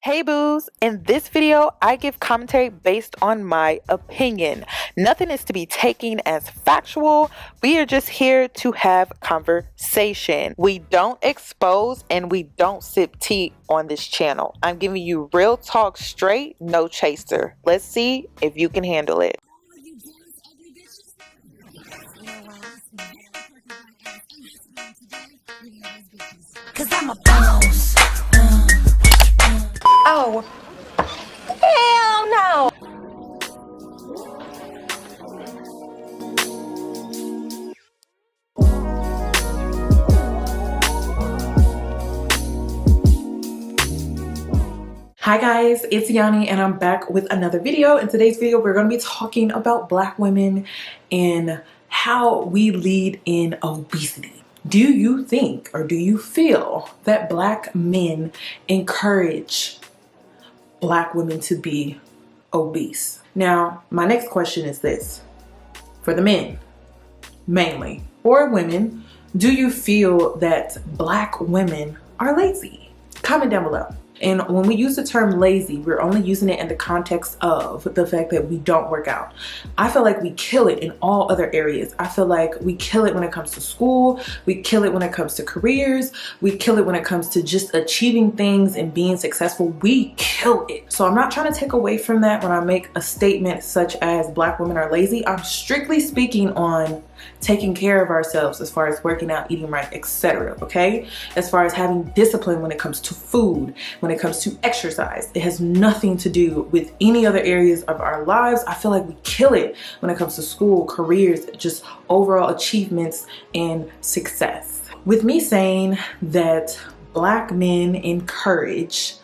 Hey boos, in this video I give commentary based on my opinion. Nothing is to be taken as factual. We are just here to have conversation. We don't expose and we don't sip tea on this channel. I'm giving you real talk straight, no chaser. Let's see if you can handle it. Cause I'm a boss. Oh, hell no. Hi guys, it's Yanni and I'm back with another video. In today's video, we're going to be talking about Black women and how we lead in obesity. Do you think or do you feel that Black men encourage Black women to be obese? Now, my next question is this. For the men, mainly, or women, do you feel that Black women are lazy? Comment down below. And when we use the term lazy, we're only using it in the context of the fact that we don't work out. I feel like we kill it in all other areas. I feel like we kill it when it comes to school. We kill it when it comes to careers. We kill it when it comes to just achieving things and being successful. We kill it. So I'm not trying to take away from that when I make a statement such as Black women are lazy. I'm strictly speaking on taking care of ourselves as far as working out, eating right, etc. Okay? As far as having discipline when it comes to food, when it comes to exercise. It has nothing to do with any other areas of our lives. I feel like we kill it when it comes to school, careers, just overall achievements and success. With me saying that Black men encourage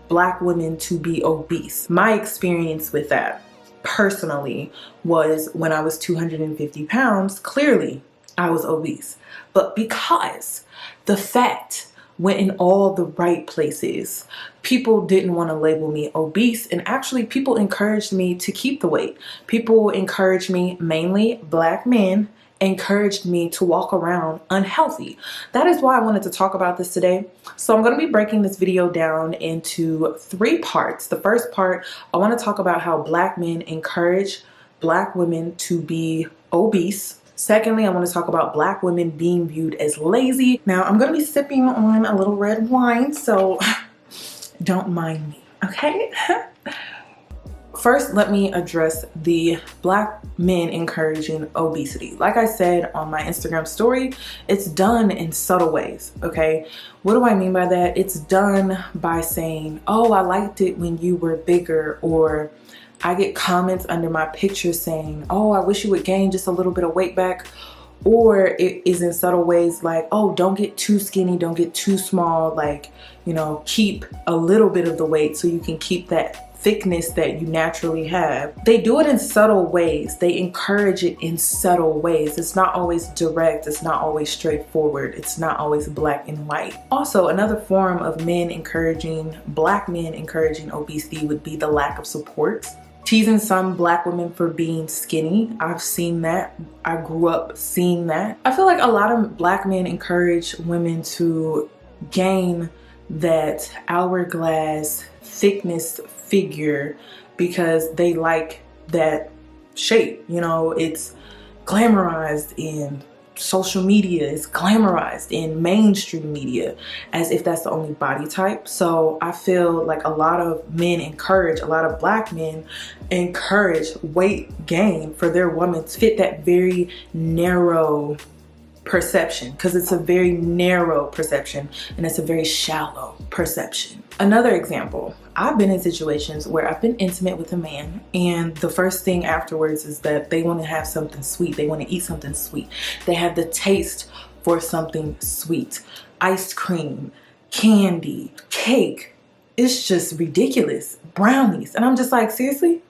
Black women to be obese, my experience with that personally was when I was 250 pounds, clearly I was obese. But because the fat went in all the right places, people didn't want to label me obese, and actually people encouraged me to keep the weight. People encouraged me, mainly Black men, encouraged me to walk around unhealthy. That is why I wanted to talk about this today. So I'm going to be breaking this video down into 3 parts. The first part, I want to talk about how Black men encourage Black women to be obese. Secondly, I want to talk about Black women being viewed as lazy. Now, I'm going to be sipping on a little red wine, so don't mind me, okay? First, let me address the Black men encouraging obesity. Like I said on my Instagram story, it's done in subtle ways, okay? What do I mean by that? It's done by saying, oh, I liked it when you were bigger, or I get comments under my picture saying, oh, I wish you would gain just a little bit of weight back. Or it is in subtle ways like, oh, don't get too skinny, don't get too small, like, you know, keep a little bit of the weight so you can keep that thickness that you naturally have. They do it in subtle ways. They encourage it in subtle ways. It's not always direct. It's not always straightforward. It's not always black and white. Also, another form of Black men encouraging obesity would be the lack of support. Teasing some Black women for being skinny. I've seen that. I grew up seeing that. I feel like a lot of Black men encourage women to gain that hourglass thickness figure because they like that shape. You know, it's glamorized in social media, it's glamorized in mainstream media as if that's the only body type. So I feel like a lot of Black men encourage weight gain for their women to fit that very narrow perception, because it's a very narrow perception and it's a very shallow perception. Another example, I've been in situations where I've been intimate with a man and the first thing afterwards is that they want to have something sweet. They want to eat something sweet. They have the taste for something sweet. Ice cream, candy, cake. It's just ridiculous. Brownies. And I'm just like, seriously?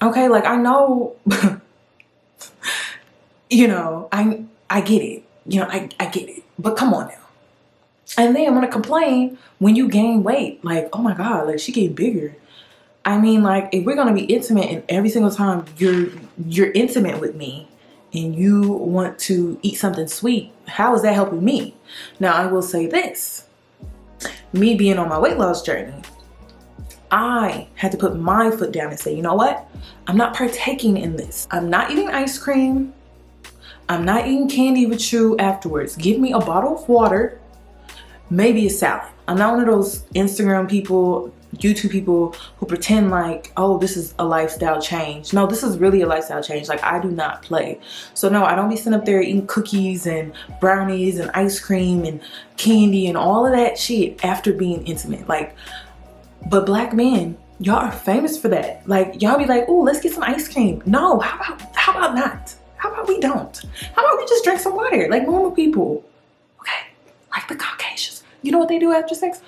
Okay, like I know, you know, I get it. You know, I get it. But come on now. And then I'm going to complain when you gain weight. Like, oh my God, like she getting bigger. I mean, like if we're going to be intimate and every single time you're intimate with me and you want to eat something sweet, how is that helping me? Now, I will say this. Me being on my weight loss journey, I had to put my foot down and say, you know what? I'm not partaking in this. I'm not eating ice cream. I'm not eating candy with you afterwards. Give me a bottle of water, maybe a salad. I'm not one of those Instagram people, YouTube people who pretend like, oh, this is a lifestyle change. No, this is really a lifestyle change. Like, I do not play. So no, I don't be sitting up there eating cookies and brownies and ice cream and candy and all of that shit after being intimate. Like, but black men, y'all are famous for that. Like, y'all be like, oh, let's get some ice cream. No, how about not? How about we don't? How about we just drink some water like normal people? Okay, like the Caucasians. You know what they do after sex?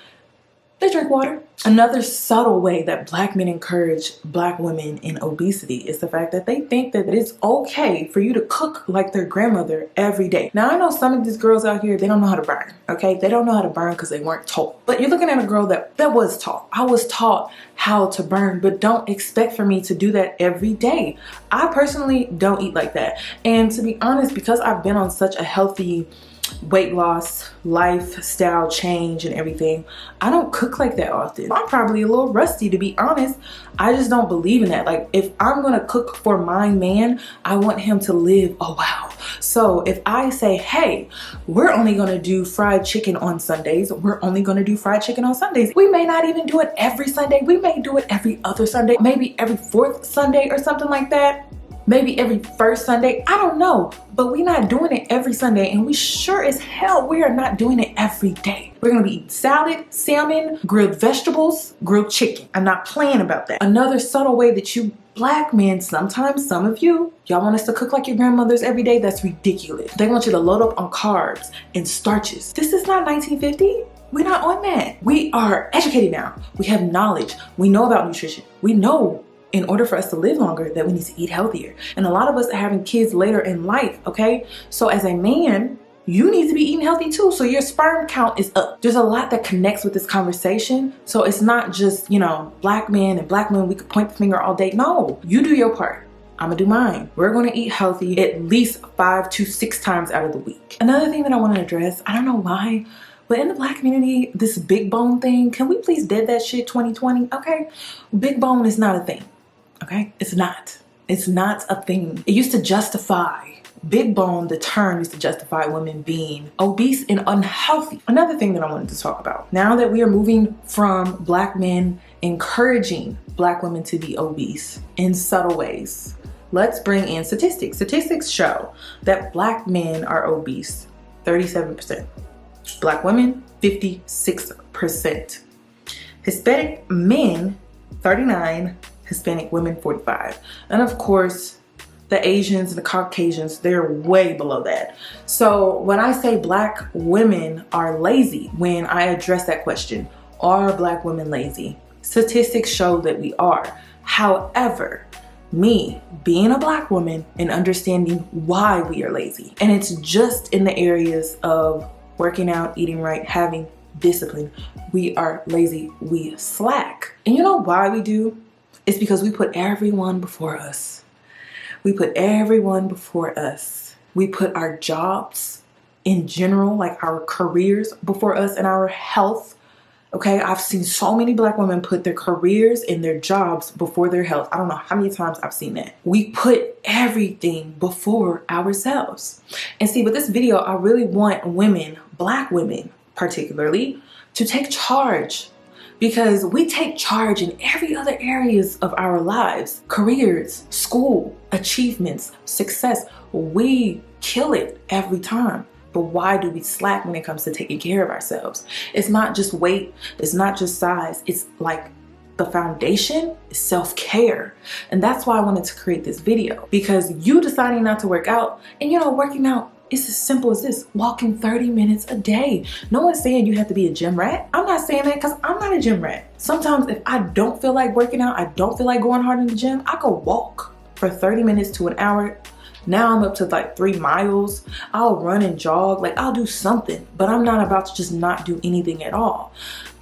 They drink water. Another subtle way that black men encourage black women in obesity is the fact that they think that it's okay for you to cook like their grandmother every day. Now, I know some of these girls out here, they don't know how to burn, okay? They don't know how to burn because they weren't taught. But you're looking at a girl that was taught. I was taught how to burn, but don't expect for me to do that every day. I personally don't eat like that. And to be honest, because I've been on such a healthy weight loss, lifestyle change and everything, I don't cook like that often. I'm probably a little rusty, to be honest. I just don't believe in that. Like, if I'm gonna cook for my man, I want him to live a while. So if I say, hey, we're only gonna do fried chicken on Sundays, we're only gonna do fried chicken on Sundays. We may not even do it every Sunday. We may do it every other Sunday, maybe every fourth Sunday or something like that. Maybe every first Sunday, I don't know, but we're not doing it every Sunday, and we sure as hell we are not doing it every day. We're gonna be eating salad, salmon, grilled vegetables, grilled chicken. I'm not playing about that. Another subtle way that you black men, sometimes some of y'all want us to cook like your grandmothers every day. That's ridiculous. They want you to load up on carbs and starches. This is not 1950. We're not on that. We are educated now. We have knowledge. We know about nutrition. We know in order for us to live longer that we need to eat healthier. And a lot of us are having kids later in life, okay? So as a man, you need to be eating healthy too, so your sperm count is up. There's a lot that connects with this conversation. So it's not just, you know, black men and black women, we could point the finger all day. No, you do your part. I'm gonna do mine. We're gonna eat healthy at least 5 to 6 times out of the week. Another thing that I wanna address, I don't know why, but in the black community, this big bone thing, can we please dead that shit 2020, okay? Big bone is not a thing. Okay, it's not a thing. It used to justify, big bone, the term used to justify women being obese and unhealthy. Another thing that I wanted to talk about, now that we are moving from black men encouraging black women to be obese in subtle ways, let's bring in statistics. Statistics show that black men are obese 37%, black women 56%, Hispanic men 39%, Hispanic women 45%. And of course, the Asians and the Caucasians, they're way below that. So when I say black women are lazy, when I address that question, are black women lazy? Statistics show that we are. However, me being a black woman and understanding why we are lazy, and it's just in the areas of working out, eating right, having discipline, we are lazy, we slack. And you know why we do? It's because we put everyone before us. We put everyone before us. We put our jobs in general, like our careers before us, and our health. Okay, I've seen so many black women put their careers and their jobs before their health. I don't know how many times I've seen that. We put everything before ourselves. And see, with this video, I really want women, black women particularly, to take charge. Because we take charge in every other areas of our lives, careers, school, achievements, success. We kill it every time. But why do we slack when it comes to taking care of ourselves? It's not just weight, it's not just size, it's like the foundation is self-care. And that's why I wanted to create this video, because you deciding not to work out, and you know, working out, it's as simple as this, walking 30 minutes a day. No one's saying you have to be a gym rat. I'm not saying that because I'm not a gym rat. Sometimes if I don't feel like working out, I don't feel like going hard in the gym, I could walk for 30 minutes to an hour. Now I'm up to like 3 miles. I'll run and jog, like I'll do something, but I'm not about to just not do anything at all.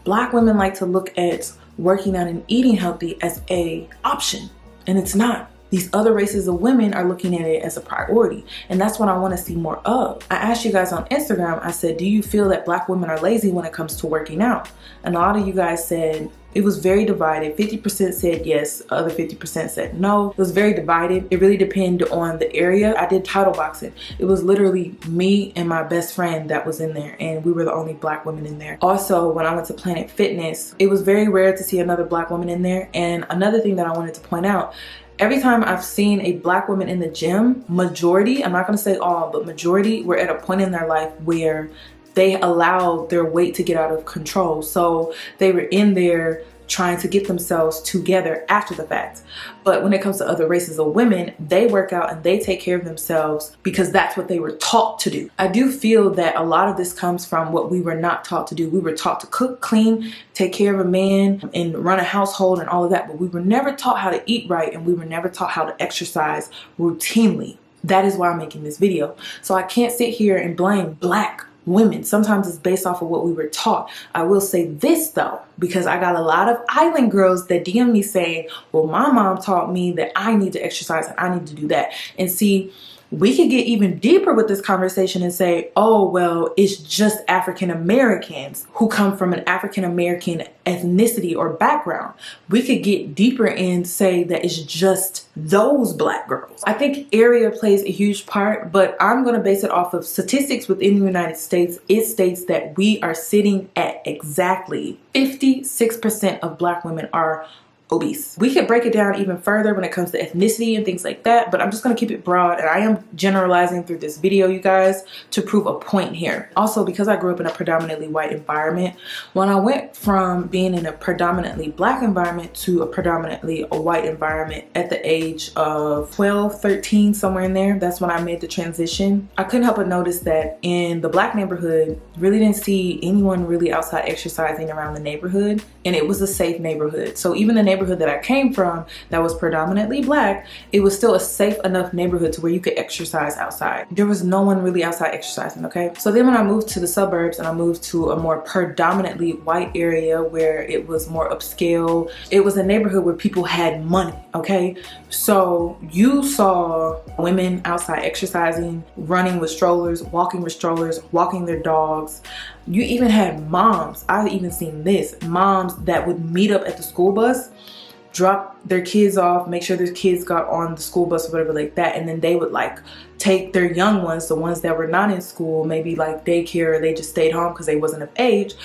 Black women like to look at working out and eating healthy as a option, and it's not. These other races of women are looking at it as a priority, and that's what I want to see more of. I asked you guys on Instagram, I said, do you feel that black women are lazy when it comes to working out? And a lot of you guys said It was very divided. 50% said yes, other 50% said no. It was very divided. It really depended on the area. I did title boxing. It was literally me and my best friend that was in there, and we were the only black women in there. Also, when I went to Planet Fitness, it was very rare to see another black woman in there. And another thing that I wanted to point out, every time I've seen a black woman in the gym, majority, I'm not going to say all, but majority were at a point in their life where they allowed their weight to get out of control. So they were in there trying to get themselves together after the fact. But when it comes to other races of women, they work out and they take care of themselves because that's what they were taught to do. I do feel that a lot of this comes from what we were not taught to do. We were taught to cook, clean, take care of a man, and run a household and all of that, but we were never taught how to eat right, and we were never taught how to exercise routinely. That is why I'm making this video. So I can't sit here and blame black women. Sometimes it's based off of what we were taught. I will say this though, because I got a lot of island girls that DM me saying, well, my mom taught me that I need to exercise and I need to do that. And see, we could get even deeper with this conversation and say, oh, well, it's just African Americans who come from an African American ethnicity or background. We could get deeper and say that it's just those black girls. I think area plays a huge part, but I'm going to base it off of statistics within the United States. It states that we are sitting at exactly 56% of black women are obese. We could break it down even further when it comes to ethnicity and things like that, but I'm just going to keep it broad, and I am generalizing through this video, you guys, to prove a point here. Also, because I grew up in a predominantly white environment, when I went from being in a predominantly black environment to a predominantly white environment at the age of 12, 13, somewhere in there, that's when I made the transition. I couldn't help but notice that in the black neighborhood, really didn't see anyone really outside exercising around the neighborhood, and it was a safe neighborhood. So even the neighborhood that I came from that was predominantly black, it was still a safe enough neighborhood to where you could exercise outside. There was no one really outside exercising, okay? So then when I moved to the suburbs and I moved to a more predominantly white area where it was more upscale, it was a neighborhood where people had money, okay? So you saw women outside exercising, running with strollers, walking their dogs. You even had moms, I've even seen this, moms that would meet up at the school bus, drop their kids off, make sure their kids got on the school bus or whatever like that, and then they would like take their young ones, the ones that were not in school, maybe like daycare, or they just stayed home because they wasn't of age,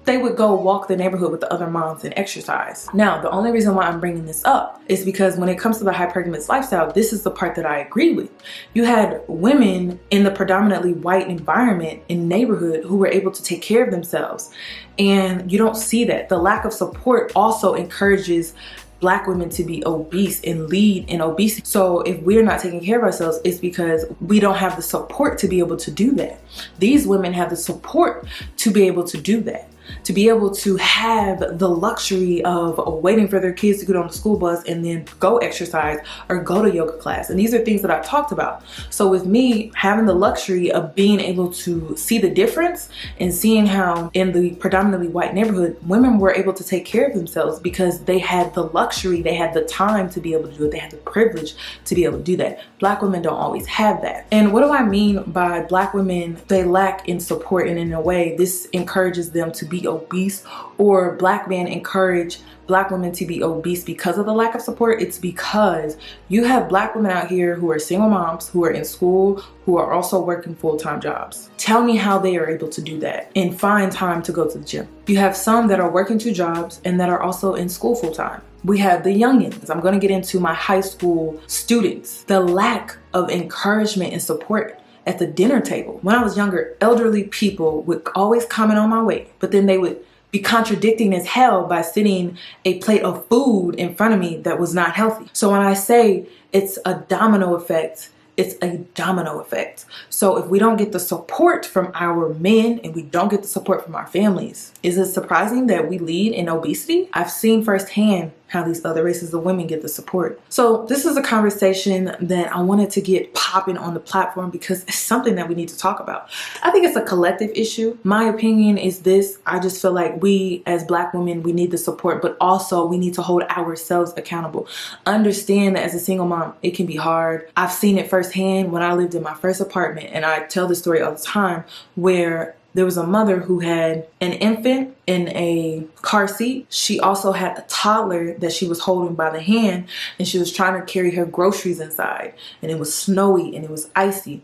they would go walk the neighborhood with the other moms and exercise. Now, the only reason why I'm bringing this up is because when it comes to the hypergamous lifestyle, this is the part that I agree with. You had women in the predominantly white environment in neighborhood who were able to take care of themselves, and you don't see that. The lack of support also encourages black women to be obese and lead in obesity. So if we're not taking care of ourselves, it's because we don't have the support to be able to do that. These women have the support to be able to do that, to be able to have the luxury of waiting for their kids to get on the school bus and then go exercise or go to yoga class. And these are things that I've talked about. So with me having the luxury of being able to see the difference and seeing how in the predominantly white neighborhood, women were able to take care of themselves because they had the luxury, they had the time to be able to do it, they had the privilege to be able to do that. Black women don't always have that. And what do I mean by black women? They lack in support, and in a way this encourages them to be obese, or black men encourage black women to be obese because of the lack of support. It's because you have black women out here who are single moms, who are in school, who are also working full-time jobs. Tell me how they are able to do that and find time to go to the gym. You have some that are working 2 jobs and that are also in school full-time. We have the youngins. I'm going to get into my high school students. The lack of encouragement and support at the dinner table. When I was younger, elderly people would always comment on my weight, but then they would be contradicting as hell by sitting a plate of food in front of me that was not healthy. So when I say it's a domino effect, it's a domino effect. So if we don't get the support from our men and we don't get the support from our families, is it surprising that we lead in obesity? I've seen firsthand how these other races of women get the support. So this is a conversation that I wanted to get popping on the platform because it's something that we need to talk about. I think it's a collective issue. My opinion is this: I just feel like we as black women, we need the support, but also we need to hold ourselves accountable. Understand that as a single mom, it can be hard. I've seen it firsthand when I lived in my first apartment, and I tell this story all the time, where there was a mother who had an infant in a car seat. She also had a toddler that she was holding by the hand, and she was trying to carry her groceries inside, and it was snowy and it was icy.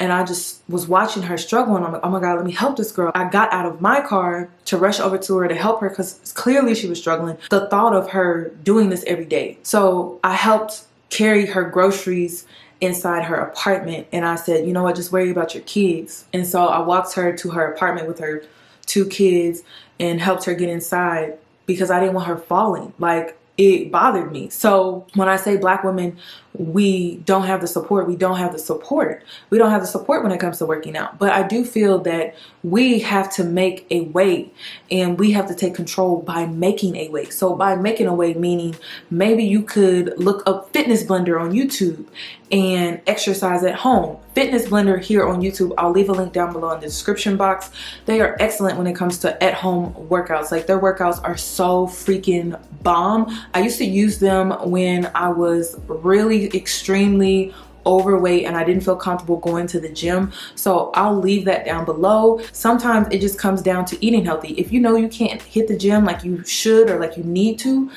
And I just was watching her struggle, and I'm like, oh my God, let me help this girl. I got out of my car to rush over to her to help her because clearly she was struggling. The thought of her doing this every day. So I helped carry her groceries inside her apartment, and I said, you know what, just worry about your kids. And so I walked her to her apartment with her 2 kids and helped her get inside because I didn't want her falling. Like, it bothered me. So when I say Black women, we don't have the support, we don't have the support. We don't have the support when it comes to working out. But I do feel that we have to make a way, and we have to take control by making a way. So by making a way, meaning maybe you could look up Fitness Blender on YouTube and exercise at home. Fitness Blender here on YouTube, I'll leave a link down below in the description box. They are excellent when it comes to at-home workouts. Like, their workouts are so freaking bomb. I used to use them when I was really extremely overweight and I didn't feel comfortable going to the gym. So I'll leave that down below. Sometimes it just comes down to eating healthy. If you know you can't hit the gym like you should or like you need to,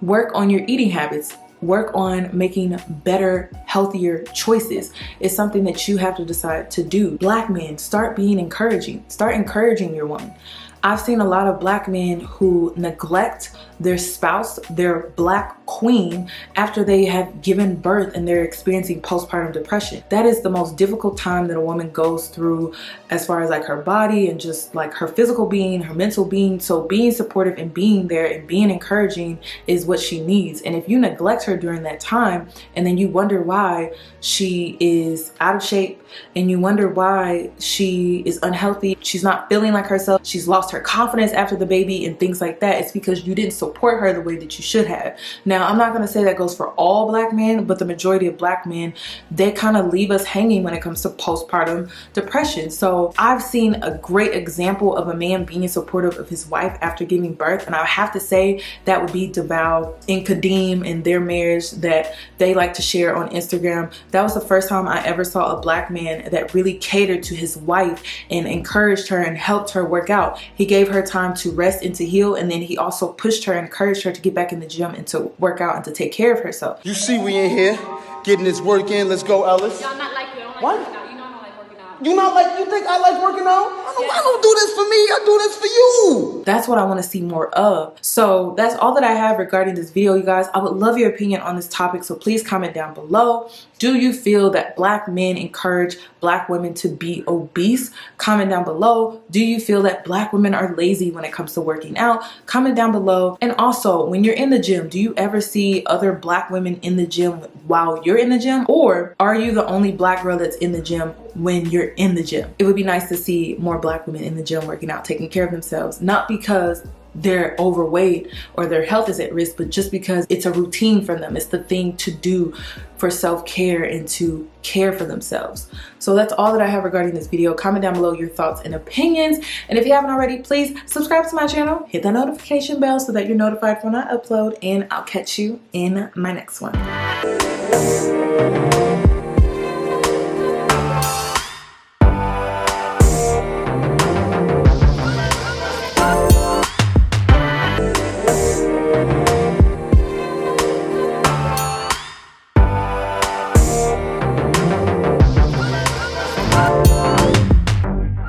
work on your eating habits. Work on making better, healthier choices. It's something that you have to decide to do. Black men, start being encouraging. Start encouraging your woman. I've seen a lot of Black men who neglect their spouse, their Black queen, after they have given birth and they're experiencing postpartum depression. That is the most difficult time that a woman goes through as far as like her body and just like her physical being, her mental being. So being supportive and being there and being encouraging is what she needs. And if you neglect her during that time and then you wonder why she is out of shape and you wonder why she is unhealthy, she's not feeling like herself, she's lost her confidence after the baby and things like that, it's because you didn't support her the way that you should have. Now, I'm not going to say that goes for all Black men, but the majority of Black men, they kind of leave us hanging when it comes to postpartum depression. So I've seen a great example of a man being supportive of his wife after giving birth, and I have to say that would be DeVal and Kadeem and their marriage that they like to share on Instagram. That was the first time I ever saw a Black man that really catered to his wife and encouraged her and helped her work out. He gave her time to rest and to heal, and then he also pushed her and encouraged her to get back in the gym and to work out and to take care of herself. You see we in here getting this work in. Let's go, Ellis. Y'all not like you. I don't like What? working out. You know I don't like working out. You not like, you think I like working out? I don't do this for me. I do this for you. That's what I want to see more of. So that's all that I have regarding this video, you guys. I would love your opinion on this topic, so please comment down below. Do you feel that Black men encourage Black women to be obese? Comment down below. Do you feel that Black women are lazy when it comes to working out? Comment down below. And also, when you're in the gym, do you ever see other Black women in the gym while you're in the gym? Or are you the only Black girl that's in the gym when you're in the gym? It would be nice to see more Black women in the gym working out, taking care of themselves, not because they're overweight or their health is at risk, but just because it's a routine for them. It's the thing to do for self-care and to care for themselves. So that's all that I have regarding this video. Comment down below your thoughts and opinions. And if you haven't already, please subscribe to my channel, hit that notification bell so that you're notified when I upload, and I'll catch you in my next one.